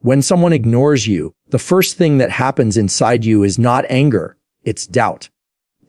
When someone ignores you, the first thing that happens inside you is not anger, it's doubt.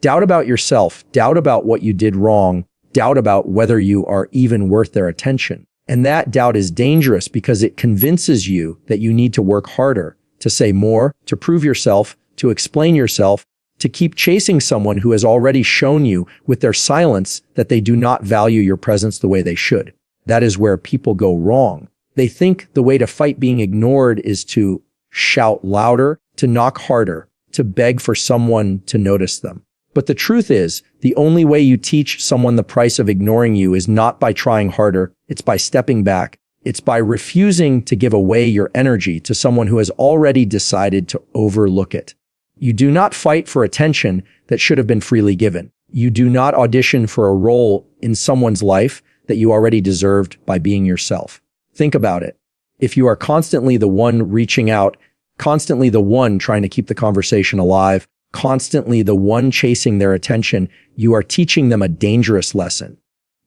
Doubt about yourself, doubt about what you did wrong, doubt about whether you are even worth their attention. And that doubt is dangerous because it convinces you that you need to work harder, to say more, to prove yourself, to explain yourself, to keep chasing someone who has already shown you with their silence that they do not value your presence the way they should. That is where people go wrong. They think the way to fight being ignored is to shout louder, to knock harder, to beg for someone to notice them. But the truth is, the only way you teach someone the price of ignoring you is not by trying harder, it's by stepping back. It's by refusing to give away your energy to someone who has already decided to overlook it. You do not fight for attention that should have been freely given. You do not audition for a role in someone's life that you already deserved by being yourself. Think about it. If you are constantly the one reaching out, constantly the one trying to keep the conversation alive, constantly the one chasing their attention, you are teaching them a dangerous lesson.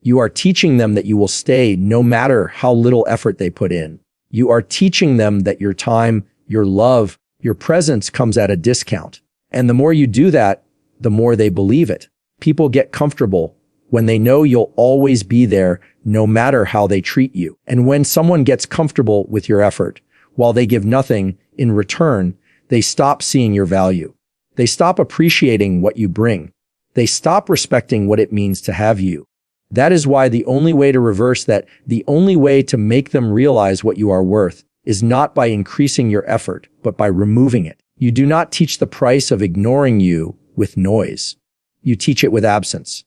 You are teaching them that you will stay no matter how little effort they put in. You are teaching them that your time, your love, your presence comes at a discount. And the more you do that, the more they believe it. People get comfortable when they know you'll always be there no matter how they treat you. And when someone gets comfortable with your effort, while they give nothing in return, they stop seeing your value. They stop appreciating what you bring. They stop respecting what it means to have you. That is why the only way to reverse that, the only way to make them realize what you are worth, is not by increasing your effort, but by removing it. You do not teach the price of ignoring you with noise. You teach it with absence.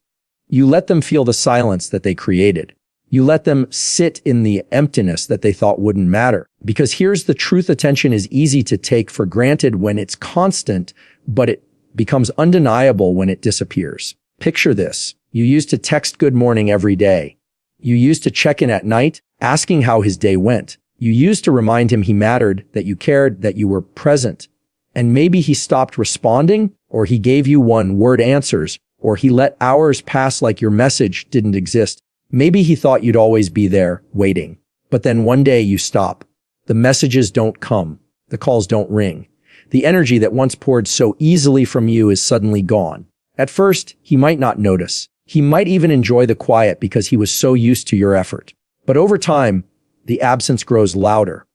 You let them feel the silence that they created. You let them sit in the emptiness that they thought wouldn't matter. Because here's the truth: attention is easy to take for granted when it's constant, but it becomes undeniable when it disappears. Picture this. You used to text good morning every day. You used to check in at night, asking how his day went. You used to remind him he mattered, that you cared, that you were present. And maybe he stopped responding, or he gave you one-word answers, or he let hours pass like your message didn't exist. Maybe he thought you'd always be there, waiting. But then one day you stop. The messages don't come. The calls don't ring. The energy that once poured so easily from you is suddenly gone. At first, he might not notice. He might even enjoy the quiet because he was so used to your effort. But over time, the absence grows louder.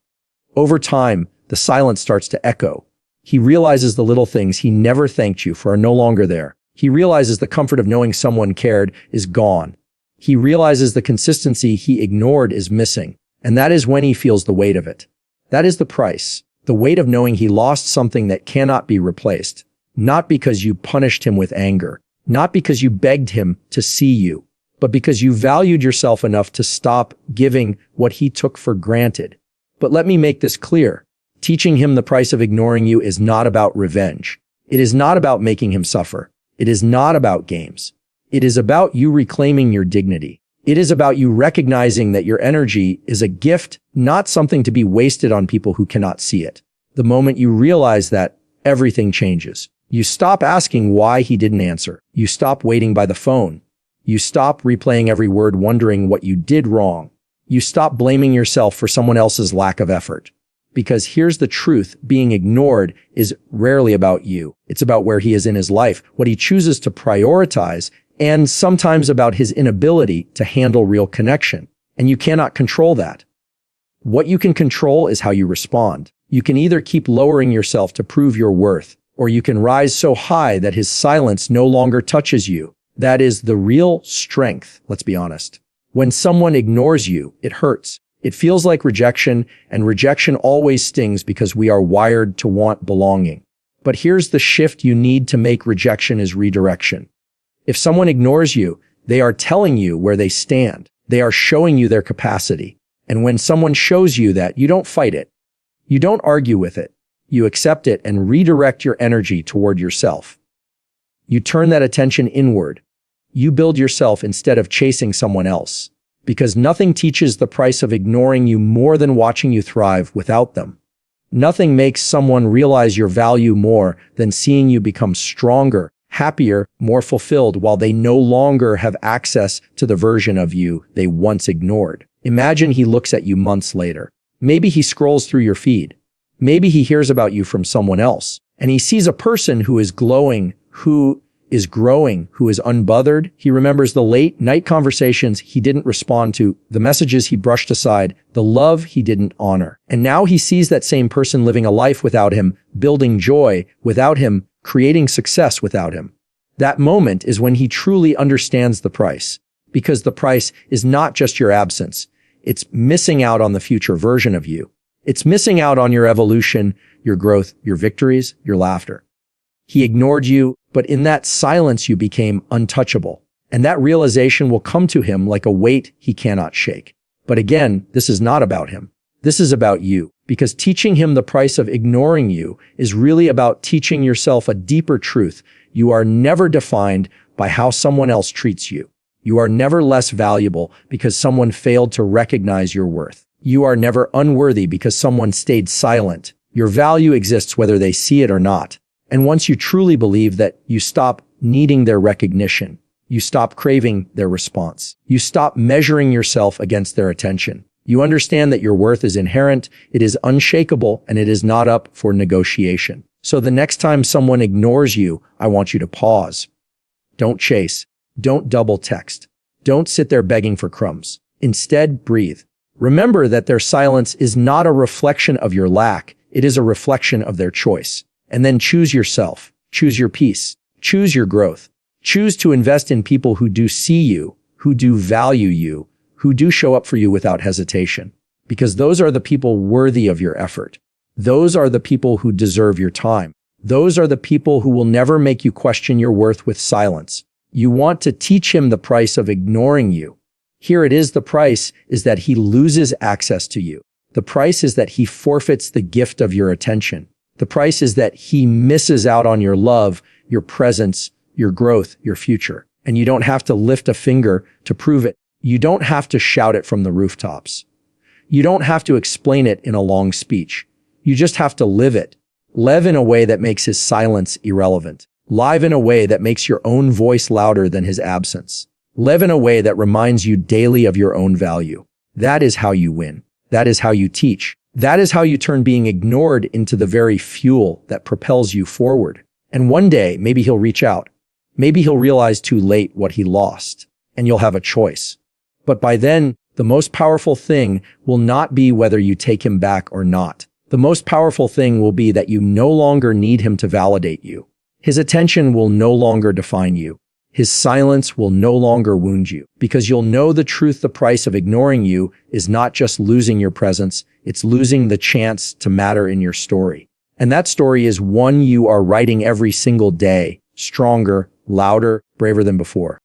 Over time, the silence starts to echo. He realizes the little things he never thanked you for are no longer there. He realizes the comfort of knowing someone cared is gone. He realizes the consistency he ignored is missing. And that is when he feels the weight of it. That is the price. The weight of knowing he lost something that cannot be replaced. Not because you punished him with anger. Not because you begged him to see you. But because you valued yourself enough to stop giving what he took for granted. But let me make this clear. Teaching him the price of ignoring you is not about revenge. It is not about making him suffer. It is not about games. It is about you reclaiming your dignity. It is about you recognizing that your energy is a gift, not something to be wasted on people who cannot see it. The moment you realize that, everything changes. You stop asking why he didn't answer. You stop waiting by the phone. You stop replaying every word wondering what you did wrong. You stop blaming yourself for someone else's lack of effort. Because here's the truth, being ignored is rarely about you. It's about where he is in his life, what he chooses to prioritize, and sometimes about his inability to handle real connection. And you cannot control that. What you can control is how you respond. You can either keep lowering yourself to prove your worth, or you can rise so high that his silence no longer touches you. That is the real strength, let's be honest. When someone ignores you, it hurts. It feels like rejection, and rejection always stings because we are wired to want belonging. But here's the shift you need to make rejection is redirection. If someone ignores you, they are telling you where they stand. They are showing you their capacity. And when someone shows you that, you don't fight it. You don't argue with it. You accept it and redirect your energy toward yourself. You turn that attention inward. You build yourself instead of chasing someone else. Because nothing teaches the price of ignoring you more than watching you thrive without them. Nothing makes someone realize your value more than seeing you become stronger, happier, more fulfilled while they no longer have access to the version of you they once ignored. Imagine he looks at you months later. Maybe he scrolls through your feed. Maybe he hears about you from someone else, and he sees a person who is glowing, who is growing, who is unbothered. He remembers the late night conversations he didn't respond to, the messages he brushed aside, the love he didn't honor. And now he sees that same person living a life without him, building joy without him, creating success without him. That moment is when he truly understands the price, because the price is not just your absence. It's missing out on the future version of you. It's missing out on your evolution, your growth, your victories, your laughter. He ignored you, but in that silence you became untouchable. And that realization will come to him like a weight he cannot shake. But again, this is not about him. This is about you. Because teaching him the price of ignoring you is really about teaching yourself a deeper truth. You are never defined by how someone else treats you. You are never less valuable because someone failed to recognize your worth. You are never unworthy because someone stayed silent. Your value exists whether they see it or not. And once you truly believe that, you stop needing their recognition. You stop craving their response. You stop measuring yourself against their attention. You understand that your worth is inherent, it is unshakable, and it is not up for negotiation. So the next time someone ignores you, I want you to pause. Don't chase. Don't double text. Don't sit there begging for crumbs. Instead, breathe. Remember that their silence is not a reflection of your lack. It is a reflection of their choice. And then choose yourself. Choose your peace. Choose your growth. Choose to invest in people who do see you, who do value you, who do show up for you without hesitation. Because those are the people worthy of your effort. Those are the people who deserve your time. Those are the people who will never make you question your worth with silence. You want to teach him the price of ignoring you. Here it is, the price is that he loses access to you. The price is that he forfeits the gift of your attention. The price is that he misses out on your love, your presence, your growth, your future. And you don't have to lift a finger to prove it. You don't have to shout it from the rooftops. You don't have to explain it in a long speech. You just have to live it. Live in a way that makes his silence irrelevant. Live in a way that makes your own voice louder than his absence. Live in a way that reminds you daily of your own value. That is how you win. That is how you teach. That is how you turn being ignored into the very fuel that propels you forward. And one day, maybe he'll reach out. Maybe he'll realize too late what he lost, and you'll have a choice. But by then, the most powerful thing will not be whether you take him back or not. The most powerful thing will be that you no longer need him to validate you. His attention will no longer define you. His silence will no longer wound you, because you'll know the truth. The price of ignoring you is not just losing your presence, it's losing the chance to matter in your story. And that story is one you are writing every single day, stronger, louder, braver than before.